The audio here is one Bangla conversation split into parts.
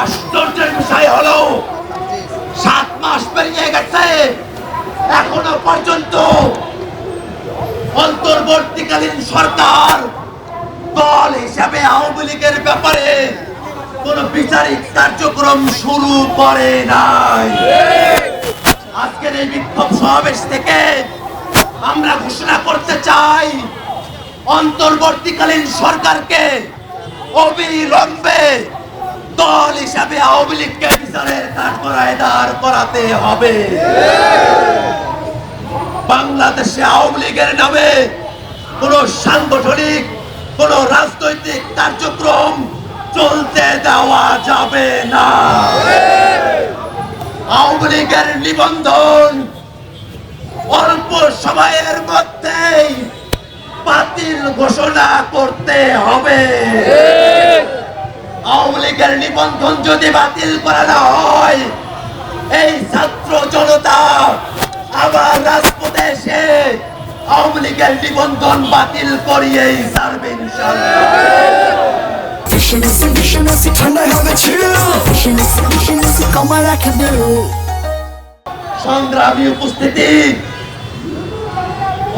আশ্চর্যের বিষয় হলো 7 মাস পেরিয়ে গেছে, এখনো পর্যন্ত অন্তর্বর্তীকালীন সরকার দল হিসাবে আওয়ামী লীগের ব্যাপারে কোন বিচারিক কার্যক্রম শুরু করে নাই। আজকের এই বিক্ষোভ সমাবেশ থেকে আমরা ঘোষণা করতে চাই, অন্তর্বর্তীকালীন সরকারকে অবিলম্বে দল হিসাবে আওয়ামী লীগকে বিচারের কাঠগড়ায় দাঁড় করাতে হবে। বাংলাদেশে আওয়ামী লীগের নামে কোন সাংগঠনিক, কোন রাজনৈতিক কার্যক্রম চলতে দেওয়া যাবে না। আওয়ামী লীগের নিবন্ধন অল্প সময়ের মধ্যেই বাতিল ঘোষণা করতে হবে। আওয়ামী লীগের নিবন্ধন যদি বাতিল করা না হয়, এই ছাত্র জনতা আবার রাজপথে এসে আওয়ামী লীগের নিবন্ধন বাতিল করিয়েই ছাড়বে ইনশাআল্লাহ। সংগ্রামী উপস্থিতি,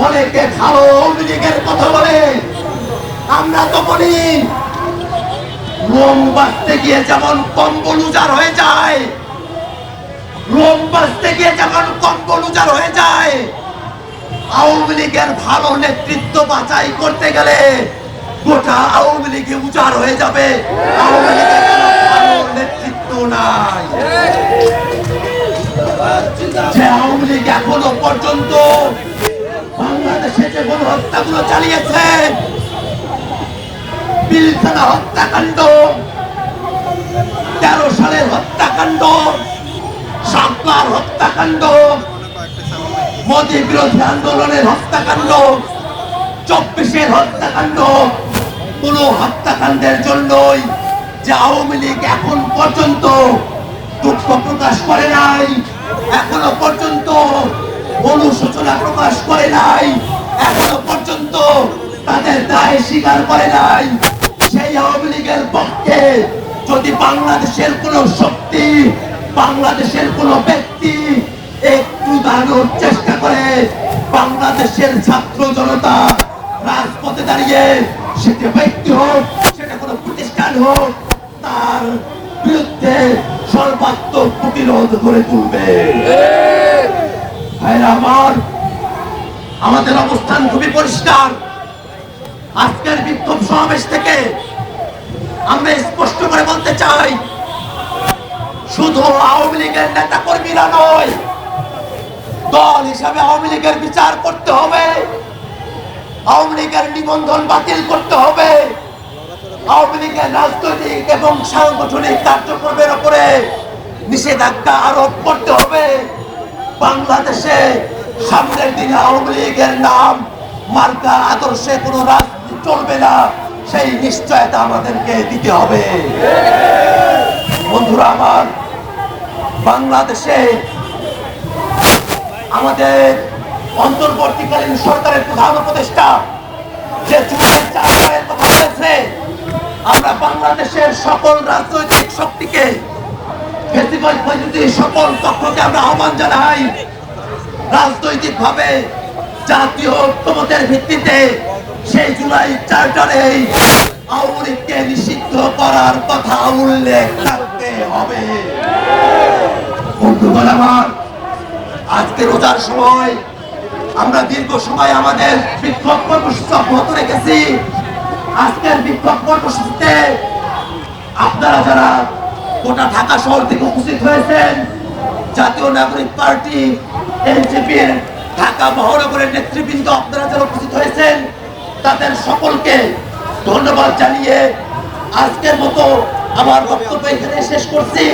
অনেকে ভালো আওয়ামী লীগের কথা বলে, আমরা তো বলি লোম বাঁচতে গিয়ে যেমন কম্বল উজাড় হয়ে যায়, লোম বাঁচতে গিয়ে যেমন কম্বল উজাড় হয়ে যায়, আওয়ামী লীগের ভালো নেতৃত্ব বাছাই করতে গেলে গোটা আওয়ামী লীগে উজাড় হয়ে যাবে। আওয়ামী লীগের ভালো নেতৃত্ব নাই। যে আওয়ামী লীগ এখনো পর্যন্ত বাংলাদেশে যে গণহত্যাগুলো চালিয়েছে, পিলখানা হত্যাকাণ্ড, 13 সালের হত্যাকাণ্ড, শাপলার হত্যাকাণ্ড, মোদী বিরোধী আন্দোলনের হত্যাকাণ্ড, 24-এর হত্যাকাণ্ড, কোন হত্যাকাণ্ডের জন্যই যে আওয়ামী লীগ এখন পর্যন্ত দুঃখ প্রকাশ করে নাই, এখনো পর্যন্ত অনুশোচনা প্রকাশ করে নাই, এখনো পর্যন্ত তাদের দায় স্বীকার করে নাই, সেই আওয়ামী লীগের পক্ষে যদি বাংলাদেশের কোন শক্তি, বাংলাদেশের কোন ব্যক্তি একটু দাঁড়ানোর চেষ্টা করে, বাংলাদেশের ছাত্র জনতা রাজপথে দাঁড়িয়ে, সেটা ব্যক্তি হোক, সেটা কোনো প্রতিষ্ঠান হোক, তার বিরুদ্ধে সর্বাত্মক প্রতিরোধ গড়ে তুলবে। ভাইরা আমার, আমাদের অবস্থান খুবই পরিষ্কার। আজকের বিক্ষোভ সমাবেশ থেকে আমরা স্পষ্ট করে বলতে চাই, শুধু আওয়ামী লীগের নেতা কর্মীরা নয়, দল হিসাবে আওয়ামী লীগের বিচার করতে হবে, আওয়ামী লীগের নিবন্ধন বাতিল করতে হবে, আওয়ামী লীগের রাজনৈতিক এবং সাংগঠনিক কার্যক্রমের উপরে নিষেধাজ্ঞা আরোপ করতে হবে। বাংলাদেশে সামনের দিনে আওয়ামী লীগের নাম, মার্কা, আদর্শে কোনো রাজনীতি চলবে না, সেই নিশ্চয়তা আমাদেরকে দিতে হবে। বন্ধুরা আমার, বাংলাদেশে আমাদের অন্তর্বর্তীকালীন সরকারের প্রধান উপদেষ্টা যে জুলাই 4 কথা বলেছে, আমরা বাংলাদেশের সকল রাজনৈতিক শক্তিকে, সকল পক্ষকে আমরা আহ্বান জানাই, রাজনৈতিক ভাবে জাতীয় ঐক্যমতের ভিত্তিতে সেই জুলাই 4 আওয়ামী লীগকে নিষিদ্ধ করার কথা উল্লেখ থাকতে হবে। বন্ধুগণ আমার, আজকে রোজার সময় আমরা দীর্ঘ সময় আমাদের বিক্ষোভ কর্মসূচি অব্যাহত রেখেছি। আজকের বিক্ষোভ কর্মসূচিতে আপনারা যারা গোটা ঢাকা শহর থেকে উপস্থিত হয়েছেন, জাতীয় নাগরিক পার্টি এনসিপির ঢাকা মহানগরের নেতৃবৃন্দ আপনারা যারা উপস্থিত হয়েছেন, তাদের সকলকে ধন্যবাদ জানিয়ে আজকের মতো আমার বক্তব্য এখানে শেষ করছি।